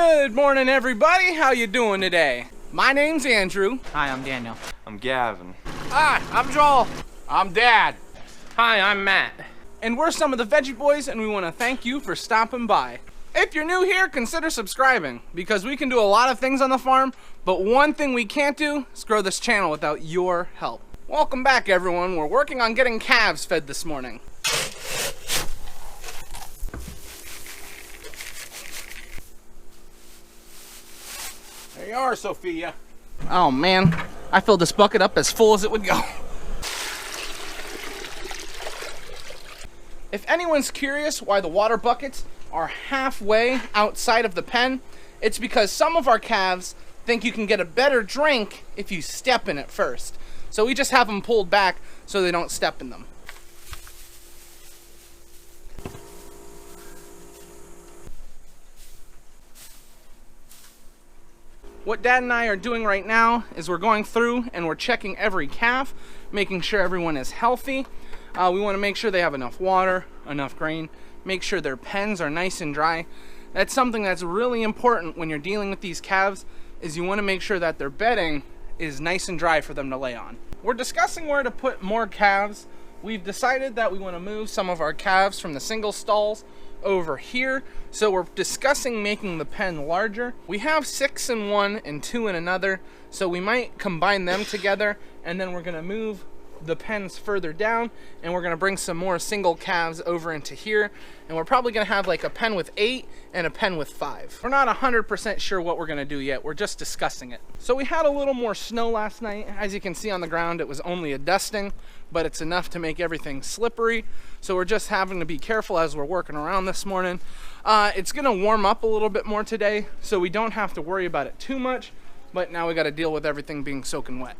Good morning, everybody. How you doing today? My name's Andrew. Hi, I'm Daniel. I'm Gavin. Hi, I'm Joel. I'm Dad. Hi, I'm Matt. And we're some of the Veggie Boys, and we want to thank you for stopping by. If you're new here, consider subscribing, because we can do a lot of things on the farm, but one thing we can't do is grow this channel without your help. Welcome back, everyone. We're working on getting calves fed this morning. There you are, Sophia. Oh man, I filled this bucket up as full as it would go. If anyone's curious why the water buckets are halfway outside of the pen, it's because some of our calves think you can get a better drink if you step in it first. So we just have them pulled back so they don't step in them. What Dad and I are doing right now is we're going through and we're checking every calf, making sure everyone is healthy. We want to make sure they have enough water, enough grain, make sure their pens are nice and dry. That's something that's really important when you're dealing with these calves, is you want to make sure that their bedding is nice and dry for them to lay on. We're discussing where to put more calves. We've decided that we want to move some of our calves from the single stalls over here, so we're discussing making the pen larger. We have 6 in one and 2 in another, so we might combine them together, and then we're going to move the pens further down, and we're going to bring some more single calves over into here, and we're probably going to have like a pen with 8 and a pen with 5. We're not 100% sure what we're going to do yet. We're just discussing it. So we had a little more snow last night. As you can see on the ground, it was only a dusting, but it's enough to make everything slippery. So we're just having to be careful as we're working around this morning. It's going to warm up a little bit more today, so we don't have to worry about it too much, but now we got to deal with everything being soaking wet.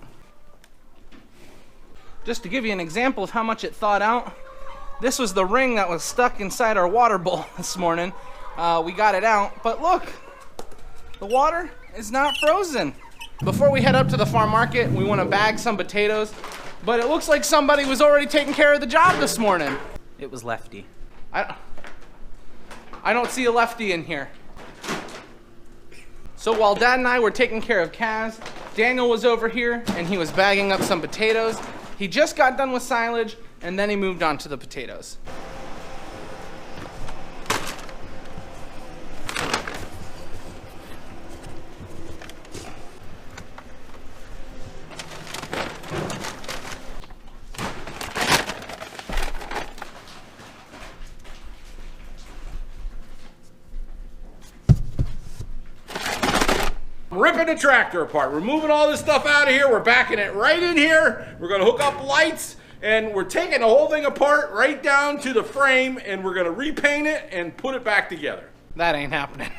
Just to give you an example of how much it thawed out, this was the ring that was stuck inside our water bowl this morning. We got it out, but look, the water is not frozen. Before we head up to the farm market, we want to bag some potatoes, but it looks like somebody was already taking care of the job this morning. It was Lefty. I don't see a Lefty in here. So while Dad and I were taking care of calves, Daniel was over here and he was bagging up some potatoes. He just got done with silage, and then he moved on to the potatoes. Ripping the tractor apart. We're moving all this stuff out of here. We're backing it right in here. We're gonna hook up lights, and we're taking the whole thing apart right down to the frame, and we're gonna repaint it and put it back together. That ain't happening.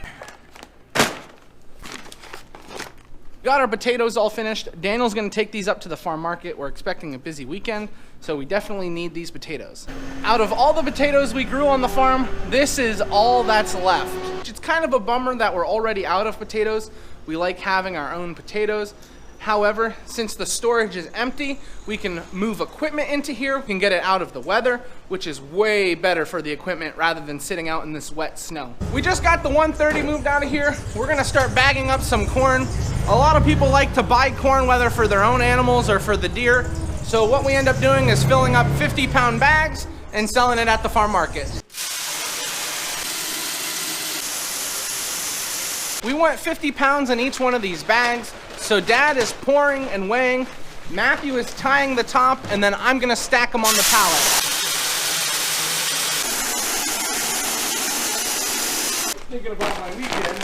Got our potatoes all finished. Daniel's gonna take these up to the farm market. We're expecting a busy weekend, so we definitely need these potatoes. Out of all the potatoes we grew on the farm, this is all that's left. It's kind of a bummer that we're already out of potatoes. We like having our own potatoes. However, since the storage is empty, we can move equipment into here. We can get it out of the weather, which is way better for the equipment rather than sitting out in this wet snow. We just got the 130 moved out of here. We're gonna start bagging up some corn. A lot of people like to buy corn, whether for their own animals or for the deer. So what we end up doing is filling up 50-pound bags and selling it at the farm market. We want 50 pounds in each one of these bags. So Dad is pouring and weighing, Matthew is tying the top, and then I'm gonna stack them on the pallet. Thinking about my weekend.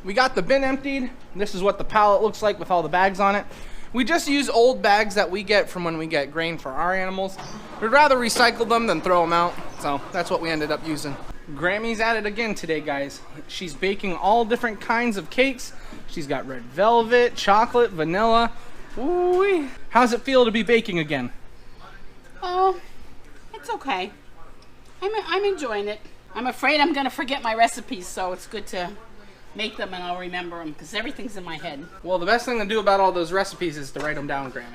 We got the bin emptied. This is what the pallet looks like with all the bags on it. We just use old bags that we get from when we get grain for our animals. We'd rather recycle them than throw them out, so that's what we ended up using. Grammy's at it again today, guys. She's baking all different kinds of cakes. She's got red velvet, chocolate, vanilla. Ooh-wee. How's it feel to be baking again? Oh, it's okay. I'm enjoying it. I'm afraid I'm gonna forget my recipes, so it's good to make them and I'll remember them because everything's in my head. Well, the best thing to do about all those recipes is to write them down, Grammy.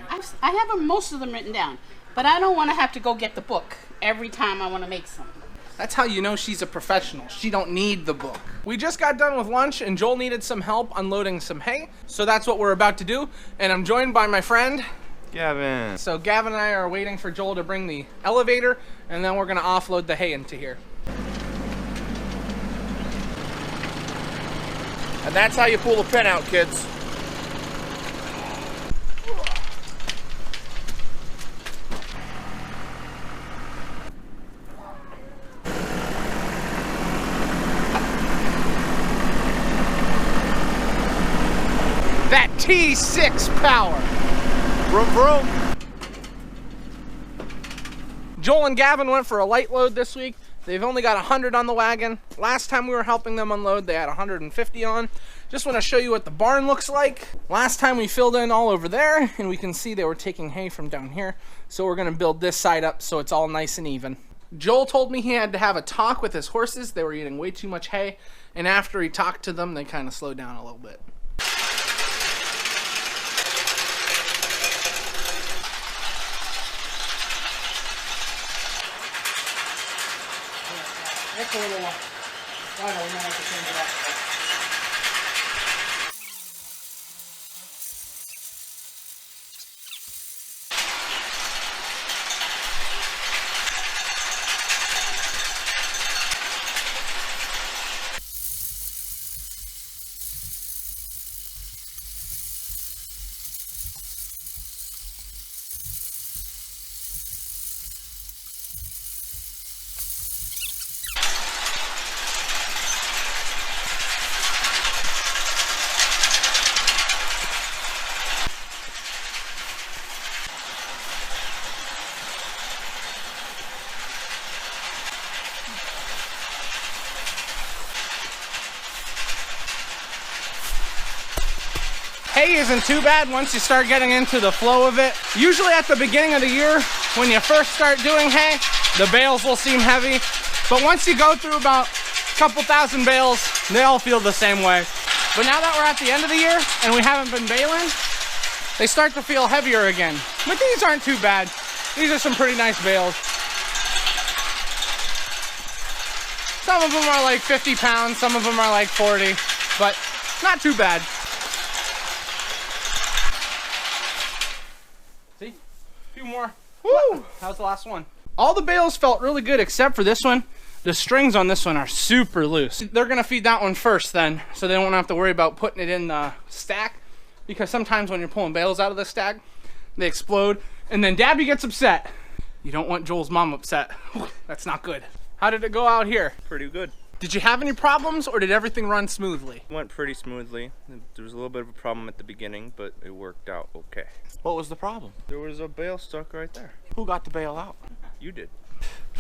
I have most of them written down. But I don't want to have to go get the book every time I want to make something. That's how you know she's a professional. She don't need the book. We just got done with lunch and Joel needed some help unloading some hay. So that's what we're about to do. And I'm joined by my friend, Gavin. So Gavin and I are waiting for Joel to bring the elevator, and then we're gonna offload the hay into here. And that's how you pull the pin out, kids. That T6 power. Vroom, vroom. Joel and Gavin went for a light load this week. They've only got 100 on the wagon. Last time we were helping them unload, they had 150 on. Just want to show you what the barn looks like. Last time we filled in all over there, and we can see they were taking hay from down here. So we're gonna build this side up so it's all nice and even. Joel told me he had to have a talk with his horses. They were eating way too much hay. And after he talked to them, they kind of slowed down a little bit. It's a little long. I know, we might have to change it up. Hay isn't too bad once you start getting into the flow of it. Usually at the beginning of the year, when you first start doing hay, the bales will seem heavy. But once you go through about a couple thousand bales, they all feel the same way. But now that we're at the end of the year and we haven't been baling, they start to feel heavier again. But these aren't too bad. These are some pretty nice bales. Some of them are like 50 pounds, some of them are like 40, but not too bad. See? A few more. Woo! That was the last one. All the bales felt really good except for this one. The strings on this one are super loose. They're gonna feed that one first then, so they won't have to worry about putting it in the stack, because sometimes when you're pulling bales out of the stack, they explode, and then Dabby gets upset. You don't want Joel's mom upset. That's not good. How did it go out here? Pretty good. Did you have any problems, or did everything run smoothly? Went pretty smoothly. There was a little bit of a problem at the beginning, but it worked out okay. What was the problem? There was a bale stuck right there. Who got the bale out? You did.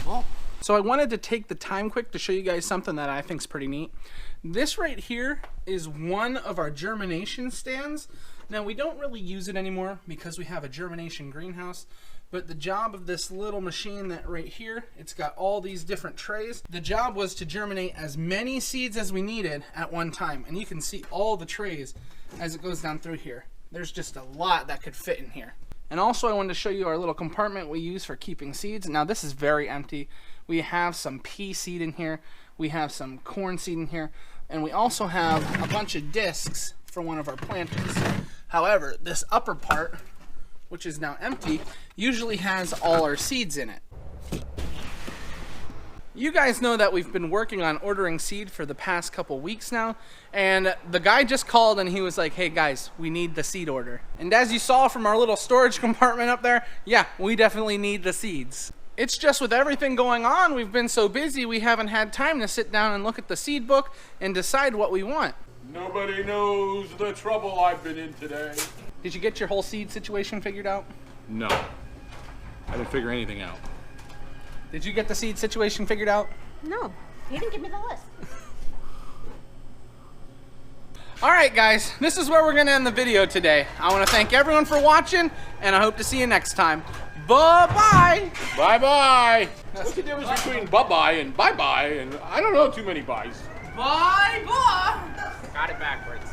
Oh. So I wanted to take the time quick to show you guys something that I think is pretty neat. This right here is one of our germination stands. Now we don't really use it anymore because we have a germination greenhouse, but the job of this little machine that right here, it's got all these different trays. The job was to germinate as many seeds as we needed at one time. And you can see all the trays as it goes down through here. There's just a lot that could fit in here. And also I wanted to show you our little compartment we use for keeping seeds. Now this is very empty. We have some pea seed in here. We have some corn seed in here. And we also have a bunch of discs for one of our planters. However, this upper part, which is now empty, usually has all our seeds in it. You guys know that we've been working on ordering seed for the past couple weeks now, and the guy just called and he was like, hey guys, we need the seed order. And as you saw from our little storage compartment up there, yeah, we definitely need the seeds. It's just with everything going on, we've been so busy we haven't had time to sit down and look at the seed book and decide what we want. Nobody knows the trouble I've been in today. Did you get your whole seed situation figured out? No, I didn't figure anything out. Did you get the seed situation figured out? No, he didn't give me the list. All right, guys, this is where we're gonna end the video today. I wanna thank everyone for watching, and I hope to see you next time. Bye-bye. Bye-bye. What's the difference between bye-bye and bye-bye? And I don't know too many byes. Bye-bye. Got it backwards.